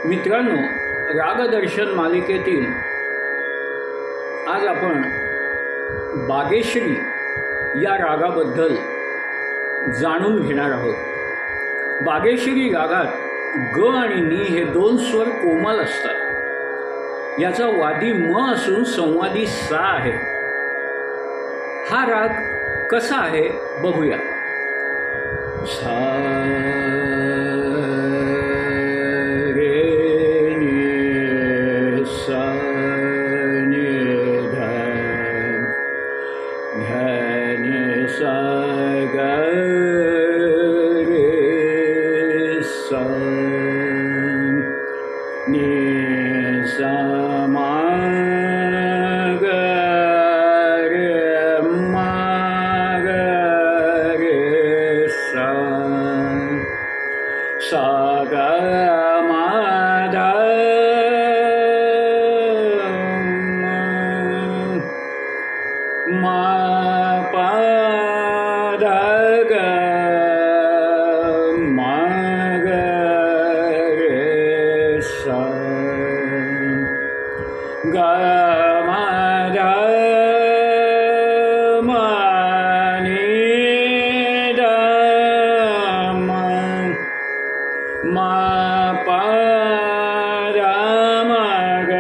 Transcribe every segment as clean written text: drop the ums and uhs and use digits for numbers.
मित्रांनो, रागदर्शन मालिकेतील आज आपण बागेश्री या रागाबद्दल जाणून घेणार आहोत. बागेश्री रागात ग आणि नी हे दोन स्वर कोमल असतात. याचा वादी म असून संवादी सा आहे. हा राग कसा आहे बघूया. सा रे नी सा नी ध नी सा ग रे सा नी सा मा ग रे मा ग रे सा सा ग मा ध मा पा ध ग मा ग रे सा ग मा ध मा नी ध मा पा ध मा ग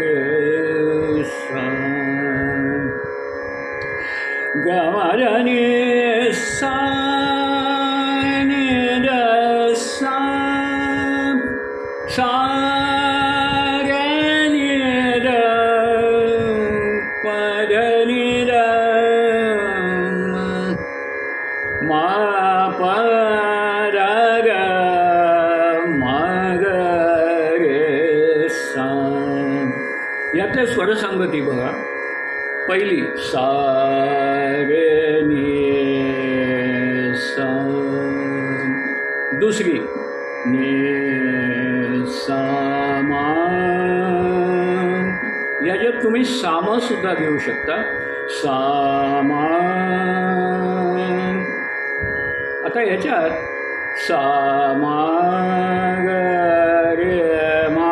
रे सा ग मा ध नी सा नी ध सा सा रे नी ध प ध नी ध मा प ध ग मा ग रे सा. यातल्या स्वरसंगती बघा. पहिली सा रे नी सा, दुसरी नी सा मा. याच्यात तुम्ही साम सुद्धा घेऊ शकता. सा मा. आता याच्यात सा मा ग रे मा.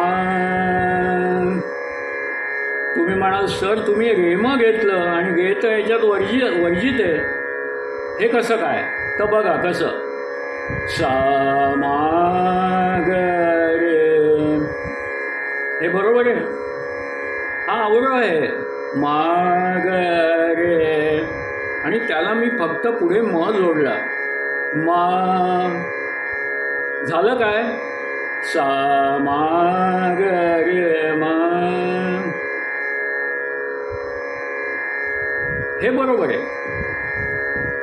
तुम्ही म्हणाल सर तुम्ही रेम घेतलं आणि घेत याच्यात वर्जित आहे, हे कसं काय? तर बघा कसं. सा मा ग रे, हे बरोबर आहे. हा अवरोह आहे. मा ग रे आणि त्याला मी फक्त पुढे म जोडला. मा झालं काय? सा मा ग रे मा. हे बरोबर आहे.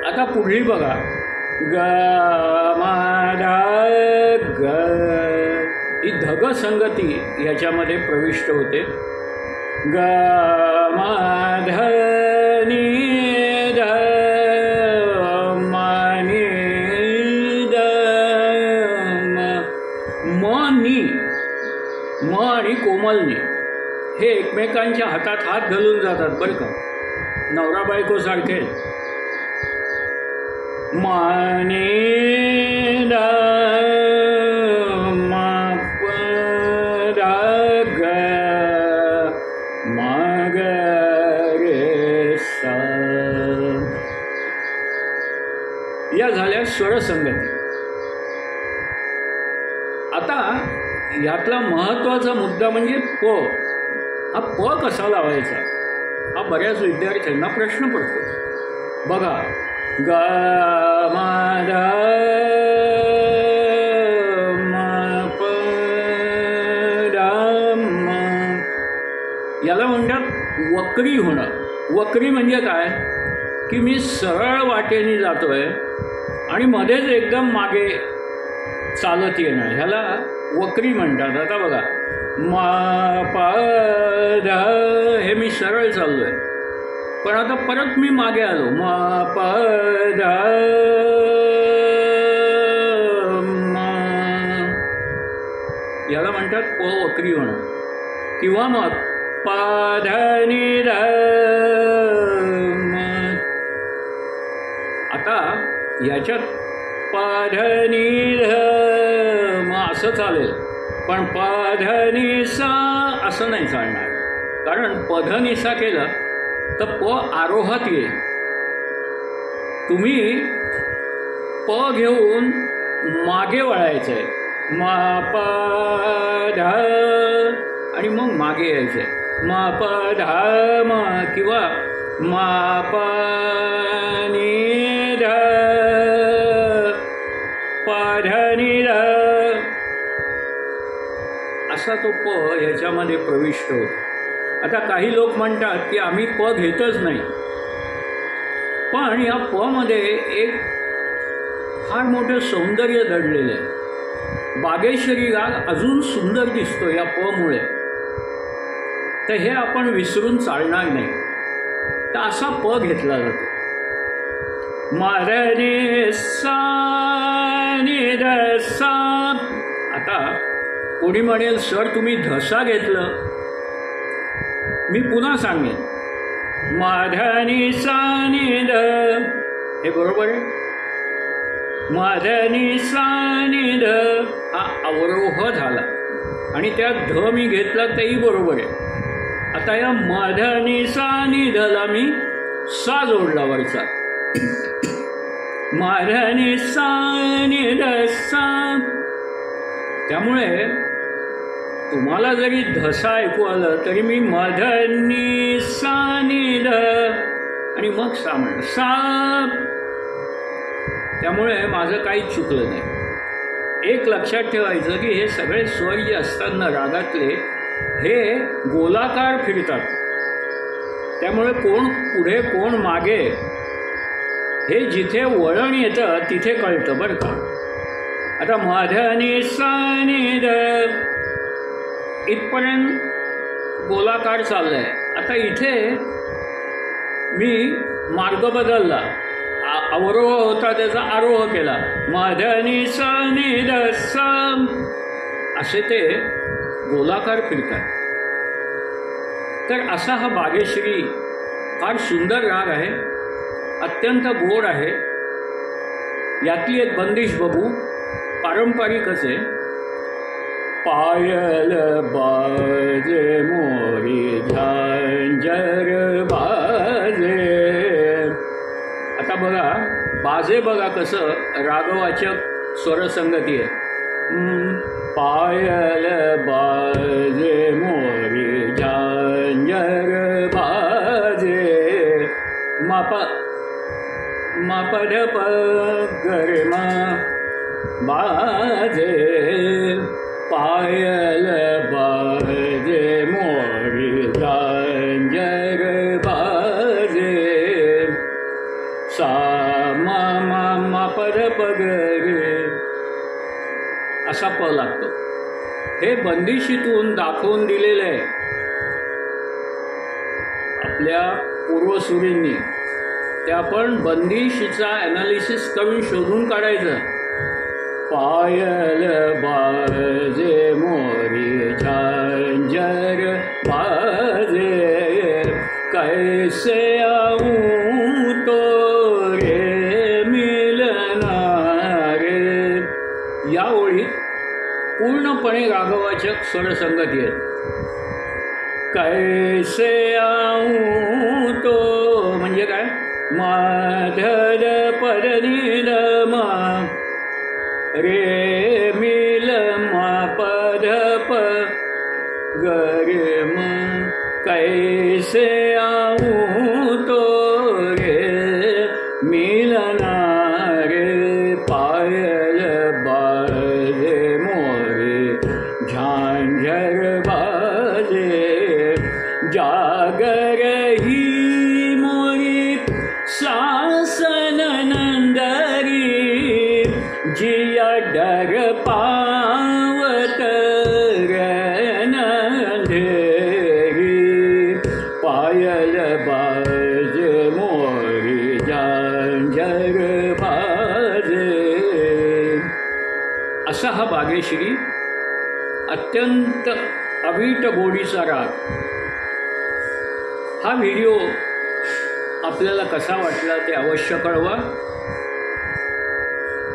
आता पुढली बघा. ग मा ध ग. ही धग संगती याच्यामध्ये प्रविष्ट होते. ग मा ध नी ध मा नी ध म नी. म आणि कोमल नी हे एकमेकांच्या हातात हात घालून जातात बरं का, नवरा बायको सारखे. मा नी ध मा प ध ग मा ग रे सा. या झाल्या स्वरसंगती. आता यातला महत्त्वाचा मुद्दा म्हणजे प. हा प कसा लावायचा हा बऱ्याच विद्यार्थ्यांना प्रश्न पडतो. बघा. ग मा ध मा प ध मा. याला म्हणतात वक्री होणं. वक्री म्हणजे काय की मी सरळ वाटेने जातोय आणि मध्येच एकदम मागे चालत येणं, ह्याला वक्री म्हणतात. आता बघा. मा प ध हे मी सरळ चाललोय, पण आता परत मी मागे आलो. मा प ध मा. याला म्हणतात प वक्री होणं. किंवा मग प ध नी ध म. आता याच्यात प ध नी ध म असं चालेल, पण पधनिसा असं नाही चालणार. कारण पधनिसा केलं तर प आरोहात येईल. तुम्ही प घेऊन मागे वळायचं आहे, मा प ध आणि मग मागे यायचं आहे, मा प ध म किंवा मा प नि ध प ध नि ध असा तो प ह्याच्यामध्ये प्रविष्ट होतो. आता काही लोक म्हणतात की आम्ही प घेतच नाही, पण या प मध्ये एक फार मोठं सौंदर्य दडलेलं आहे. बागेश्वरी राग अजून सुंदर दिसतो या प मुळे. तर हे आपण विसरून चालणार नाही. तर असा प घेतला जातो. मारणे सा नि ध सा. आता कोणी म्हणेल सर तुम्ही धसा घेतलं. मी पुन्हा सांगेन, माधनी सा नि ध हे बरोबर आहे. माधनी सा नि ध हा अवरोह झाला आणि त्यात ध मी घेतला तेही बरोबर आहे. आता या माधनी सा नि धला मी सा जोडला वरचा. माधनी सा नि ध सा. त्यामुळे तुम्हाला जरी धसा ऐकू आलं तरी मी मधनी सा नि ध आणि मग सा म्हणलं सा. त्यामुळे माझं काहीच चुकलं नाही. एक लक्षात ठेवायचं की हे सगळे स्वर जे असतात ना रागातले, हे गोलाकार फिरतात. त्यामुळे कोण पुढे कोण मागे हे जिथे वळण येतं तिथे कळतं बरं का. आता मधनी सा नि ध इथपर्यंत गोलाकार चाललाय. आता इथे मी मार्ग बदलला, अवरोह होता त्याचा आरोह केला. मधनी सा नि ध सा. असे ते गोलाकार फिरतात. तर असा हा बागेश्री फार सुंदर राग आहे, अत्यंत गोड आहे. यातली एक बंदिश बघू, पारंपरिकच आहे. पायल बाजे मोरी झांजर बाजे. आता बघा बाजे, बघा कसं रागवाचक स्वरसंगती आहे. पायल बाजे मोरी झांजर बाजे. माप मापध प गरमा बाजे. पायल बाजे मोरी झांजर बाजे. सा मा मा मा पद प ग रे असा प लागतो. हे बंदिशीतून दाखवून दिलेलं आहे आपल्या पूर्वसुरींनी. ते आपण बंदिशीचा ॲनालिसिस करून शोधून काढायचं. पायल बाजे मोरी झांजर बाजे. कैसे आऊं तो रे मिलना रे. या ओळीत पूर्णपणे रागवाचक स्वरसंगती आहेत. कैसे आऊं तो म्हणजे काय, माधद पद नि ध मा रे मिल मा पध प ग रे म. कैसे आऊं तो रे मिलना रे. पायल बाजे मोरे झांझर बाजे. जागर ही मोरी सासन नंदरी. जिया डर पावत अंधेरी. पायल बाजे मोरी झांझर बाजे. असा हा बागेश्री अत्यंत अवीट गोडीचा राग. हा व्हिडिओ आपल्याला कसा वाटला ते अवश्य कळवा.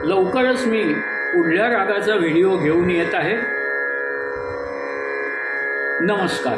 लवकरच मी पुढल्या रागाचा व्हिडिओ घेऊन येत आहे. नमस्कार.